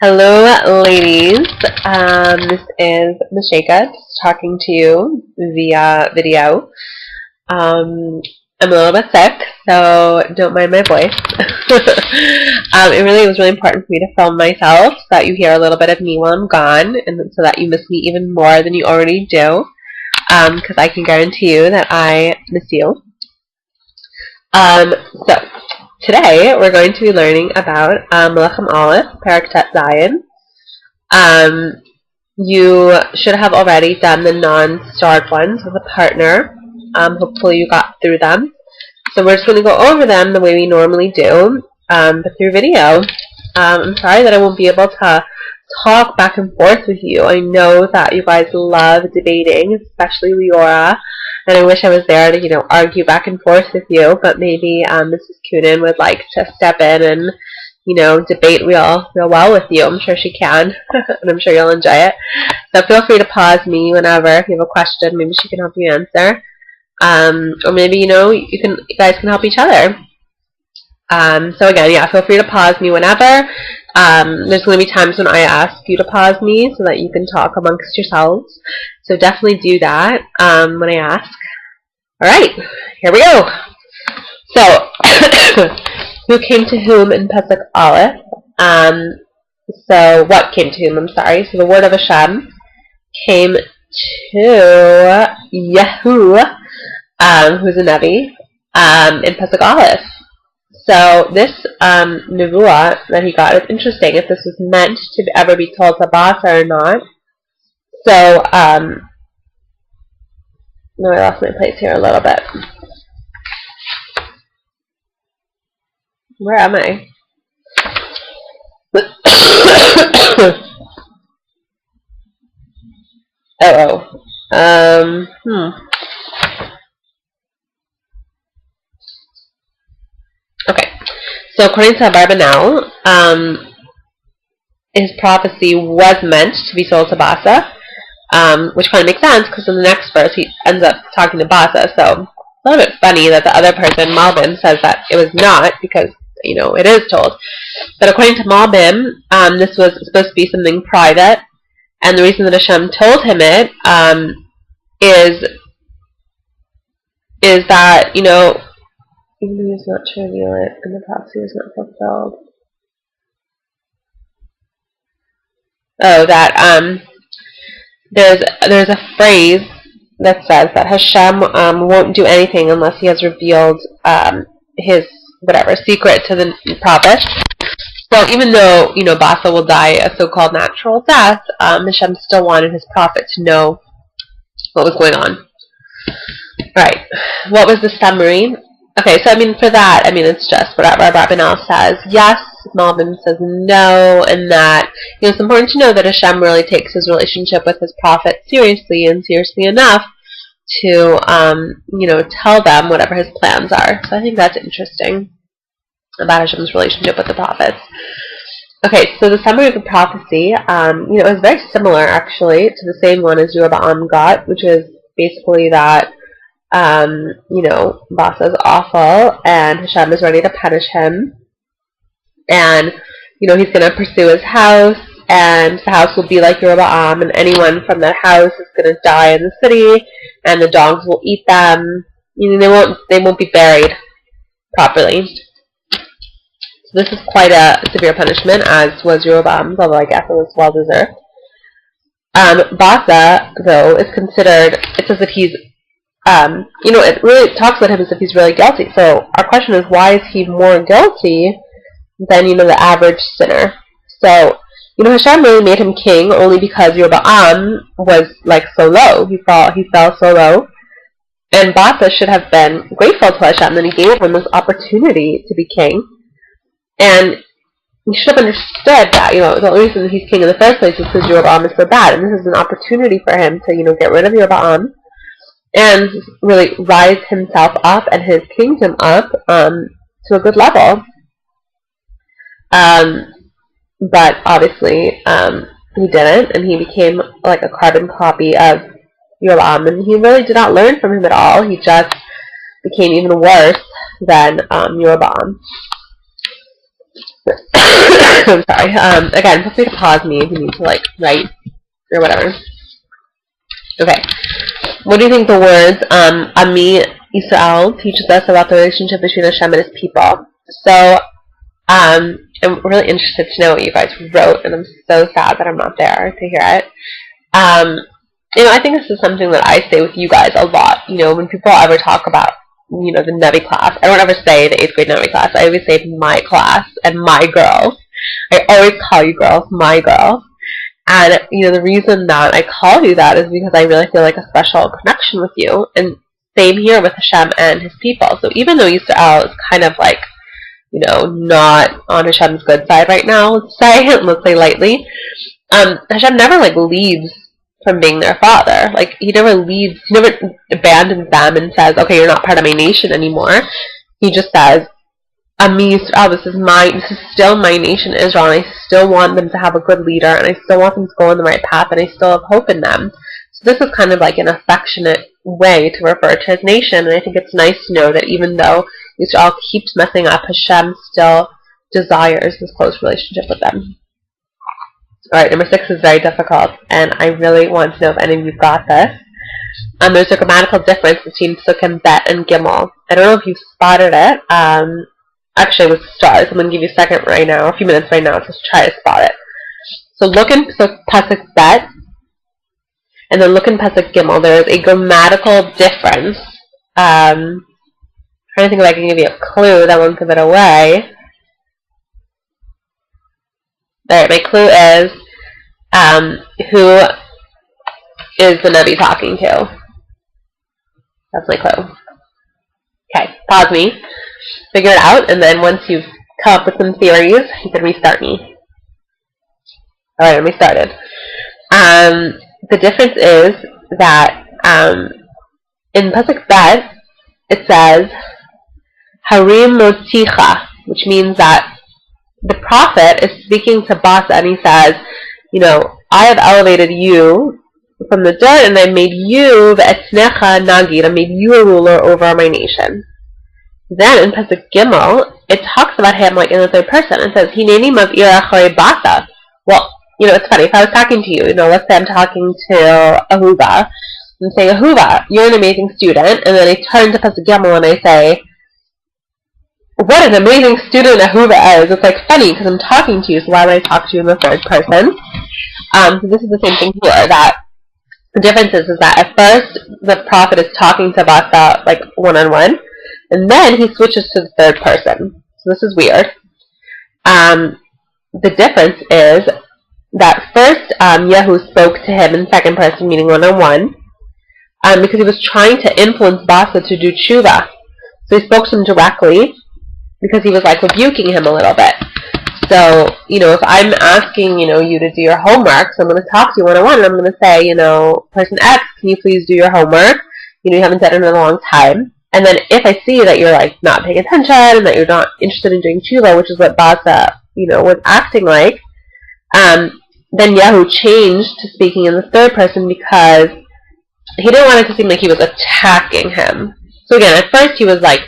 Hello, ladies. This is Mashaka talking to you via video. I'm a little bit sick, so don't mind my voice. It was really important for me to film myself so that you hear a little bit of me while I'm gone, and so that you miss me even more than you already do, because I can guarantee you that I miss you. So today we're going to be learning about melachim aleph, parak tet zayin. You should have already done the non-starred ones with a partner. Hopefully you got through them. So we're just going to go over them the way we normally do, but through video. I'm sorry that I won't be able to talk back and forth with you. I know that you guys love debating, especially Leora, and I wish I was there to, argue back and forth with you, but maybe Mrs. Coonan would like to step in and, debate real well with you. I'm sure she can, and I'm sure you'll enjoy it. So feel free to pause me whenever if you have a question. Maybe she can help you answer. Or maybe, you guys can help each other. So again, yeah, feel free to pause me whenever. There's going to be times when I ask you to pause me so that you can talk amongst yourselves. So definitely do that when I ask. Alright, here we go. So, who came to whom in Pesach Aleph? So, what came to whom? I'm sorry. So, the word of Hashem came to Yehu, who's a Nevi, in Pesach Aleph. So this nevuah that he got is interesting if this was meant to ever be told to Basa or not. So, no, I lost my place here a little bit. Where am I? Okay, so according to Barbanel, his prophecy was meant to be sold to Basa, which kind of makes sense because in the next verse he ends up talking to Basa. So a little bit funny that the other person, Malbim, says that it was not because it is told. But according to Malbim, this was supposed to be something private, and the reason that Hashem told him it is that even though he was not to reveal it, and the prophecy was not fulfilled. Oh, that there's a phrase that says that Hashem won't do anything unless he has revealed his secret to the prophet. So even though Basa will die a so-called natural death, Hashem still wanted his prophet to know what was going on. Right. What was the summary? Okay, so for that, it's just whatever Barbanel says yes, Malbim says no, and that it's important to know that Hashem really takes his relationship with his prophet seriously, and seriously enough to tell them whatever his plans are. So I think that's interesting about Hashem's relationship with the prophets. Okay, so the summary of the prophecy, is very similar actually to the same one as Yeroboam got, which is basically that Basa is awful, and Hashem is ready to punish him, and he's going to pursue his house, and the house will be like Yeroboam, and anyone from that house is going to die in the city, and the dogs will eat them. They won't be buried properly. So this is quite a severe punishment, as was Yeroboam's, although I guess it was well deserved. Basa, though, is considered, it's as if he's it really talks about him as if he's really guilty. So our question is, why is he more guilty than, the average sinner? So, Hashem really made him king only because Yeroboam was, so low. He fell so low. And Basa should have been grateful to Hashem that he gave him this opportunity to be king. And he should have understood that, the only reason he's king in the first place is because Yeroboam is so bad. And this is an opportunity for him to, get rid of Yeroboam and really rise himself up and his kingdom up to a good level. But obviously he didn't, and he became like a carbon copy of Yeroboam, and he really did not learn from him at all. He just became even worse than Yeroboam. I'm sorry. Again, feel free to pause me if you need to, like, write or whatever. Okay. What do you think the words Ami Yisrael teaches us about the relationship between Hashem and His people? So, I'm really interested to know what you guys wrote, and I'm so sad that I'm not there to hear it. I think this is something that I say with you guys a lot. When people ever talk about, the Nevi class, I don't ever say the 8th grade Nevi class. I always say my class and my girls. I always call you girls my girls. And, the reason that I call you that is because I really feel like a special connection with you. And same here with Hashem and His people. So even though Yisrael is kind of like, not on Hashem's good side right now, let's say lightly, Hashem never, like, leaves from being their father. Like, He never leaves, He never abandons them and says, okay, you're not part of my nation anymore. He just says, Ami Yisrael, this is still my nation, Israel, and I still want them to have a good leader, and I still want them to go on the right path, and I still have hope in them. So this is kind of like an affectionate way to refer to His nation, and I think it's nice to know that even though Yisrael keeps messing up, Hashem still desires this close relationship with them. Alright, number 6 is very difficult, and I really want to know if any of you got this. There's a grammatical difference between Psukim Bet and Gimel. I don't know if you've spotted it. Actually, with stars. I'm going to give you a few minutes right now, to try to spot it. So look in Pasuk Bet, and then look in Pasuk Gimel. There is a grammatical difference. I'm trying to think if I can give you a clue that won't give it away. Alright, my clue is, who is the Navi talking to? That's my clue. Okay, pause me, figure it out, and then once you've come up with some theories, you can restart me. Alright, let me started. The difference is that, in Pasuk Bet, it says, Harim Moticha, which means that the prophet is speaking to Basa, and he says, I have elevated you from the dirt, and I made you ve'etznecha nagid, I made you a ruler over my nation. Then in Pasuk Gimel, it talks about him like in the third person. It says, Hineni mav'ir acharei Basa. Well, it's funny, if I was talking to you, let's say I'm talking to Ahuva, and say, Ahuva, you're an amazing student, and then I turn to Pasuk Gimel and I say, what an amazing student Ahuva is. It's like funny because I'm talking to you, so why would I talk to you in the third person? So this is the same thing here, that the difference is that at first the prophet is talking to Basa like one-on-one, and then he switches to the third person. So this is weird. The difference is that first Yehu spoke to him in second person, meaning one-on-one, because he was trying to influence Basa to do tshuva. So he spoke to him directly, because he was like rebuking him a little bit. So, if I'm asking, you to do your homework, so I'm going to talk to you one-on-one, and I'm going to say, person X, can you please do your homework? You haven't done it in a long time. And then if I see that you're like not paying attention, and that you're not interested in doing tshuva, which is what Basa, was acting like, then Yehu changed to speaking in the third person because he didn't want it to seem like he was attacking him. So again, at first he was like,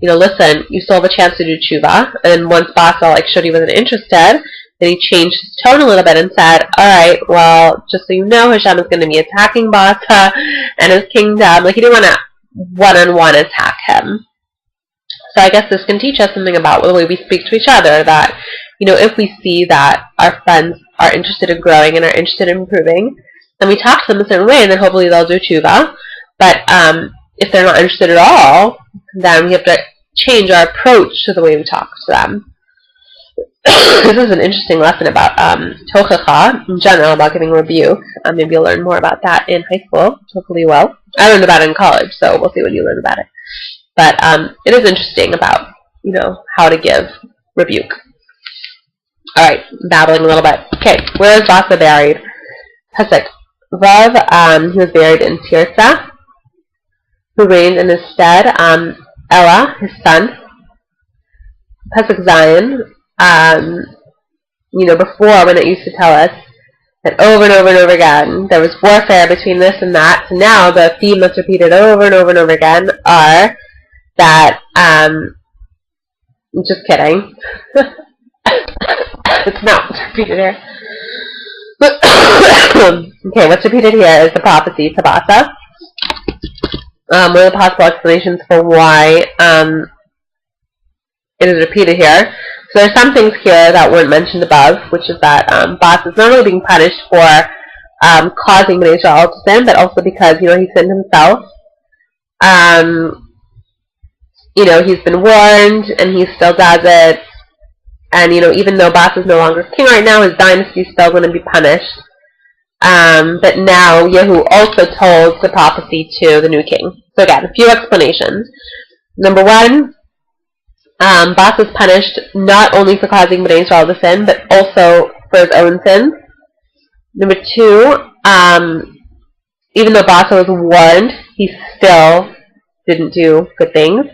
listen, you still have a chance to do tshuva. And once Basa showed he wasn't interested, then he changed his tone a little bit and said, alright, well, just so you know, Hashem is going to be attacking Basa and his kingdom. He didn't want to one-on-one attack him. So I guess this can teach us something about the way we speak to each other, that, if we see that our friends are interested in growing and are interested in improving, then we talk to them a certain way, and then hopefully they'll do tshuva. But if they're not interested at all, then we have to change our approach to the way we talk to them. This is an interesting lesson about tochacha in general, about giving rebuke. Maybe you'll learn more about that in high school. Hopefully you will. I learned about it in college, so we'll see when you learn about it. But it is interesting about, how to give rebuke. Alright, babbling a little bit. Okay, where is Basa buried? Pasuk Vav, he was buried in Tirzah. Who reigned in his stead? Ella, his son. Pasuk Zion, before, when it used to tell us that over and over and over again there was warfare between this and that, so now the theme that's repeated over and over and over again are that, just kidding. it's not what's repeated here. Okay, what's repeated here is the prophecy to Basa. One of the possible explanations for why it is repeated here. So there's some things here that weren't mentioned above, which is that Basa is not only being punished for causing Bnei Israel to sin, but also because, he sinned himself. He's been warned, and he still does it. And, even though Basa is no longer king right now, his dynasty is still going to be punished. But now Yehu also told the prophecy to the new king. So again, a few explanations. Number one, Basa is punished not only for causing Bnei Israel to sin, but also for his own sins. Number two, even though Basa was warned, he still didn't do good things.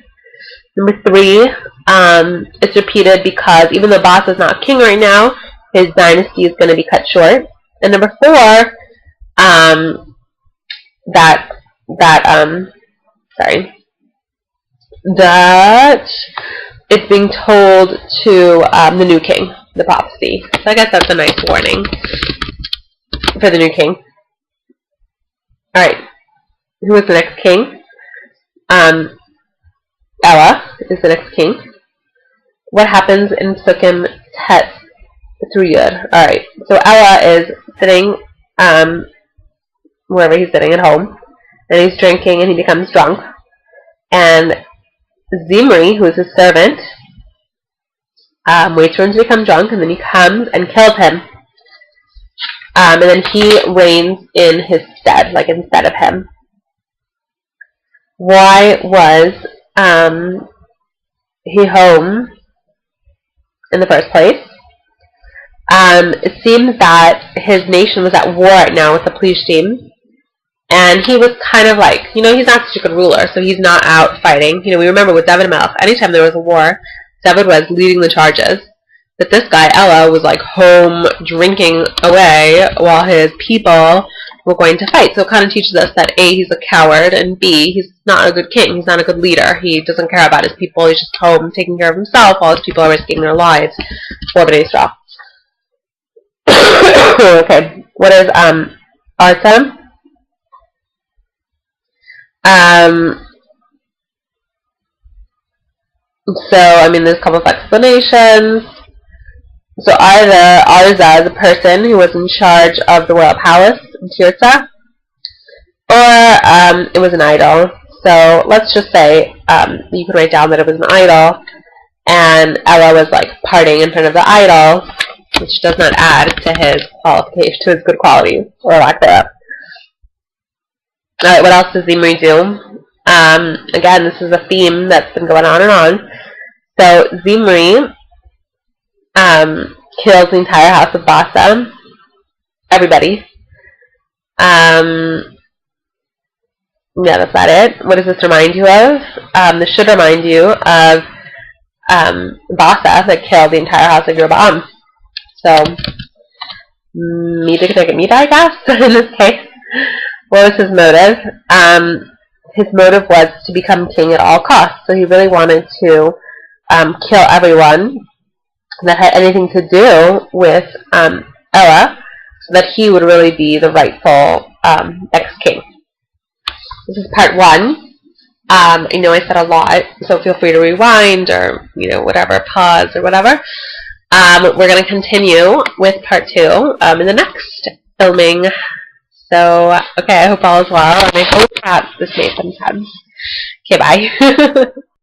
Number three, it's repeated because even though Basa is not king right now, his dynasty is going to be cut short. And number four, that it's being told to the new king, the prophecy. So I guess that's a nice warning for the new king. Alright, who is the next king? Ella is the next king. What happens in Sukkim Tet through Yud? Alright, so Ella is sitting wherever he's sitting at home, and he's drinking and he becomes drunk. And Zimri, who is his servant, waits for him to become drunk, and then he comes and kills him. And then he reigns in his stead, like instead of him. Why was he home in the first place? It seems that his nation was at war right now with the Plishtim, and he was kind of like, he's not such a good ruler, so he's not out fighting. We remember with David and Melech, anytime there was a war, David was leading the charges. But this guy, Ella, was like home drinking away while his people were going to fight. So it kind of teaches us that A, he's a coward, and B, he's not a good king. He's not a good leader. He doesn't care about his people. He's just home taking care of himself while his people are risking their lives for Bnei Israel. Okay, what is Artem? So, there's a couple of explanations. So either Arza is a person who was in charge of the royal palace in Tirzah, or it was an idol. So let's just say you could write down that it was an idol, and Ella was like partying in front of the idol, which does not add to his qualification, to his good qualities, or lack thereof. Alright, what else does Zimri do? Again, this is a theme that's been going on and on. So Zimri kills the entire house of Basa. Everybody. Yeah, that's not it. What does this remind you of? This should remind you of Basa that killed the entire house of Yeroboam. So, Mida can take it, I guess, in this case. What was his motive? His motive was to become king at all costs. So he really wanted to kill everyone that had anything to do with Ella, so that he would really be the rightful next king. This is part one. I know I said a lot, so feel free to rewind or, whatever, pause or whatever. We're going to continue with part two in the next filming. So, okay, I hope all is well, and I hope that this made some sense. Okay, bye.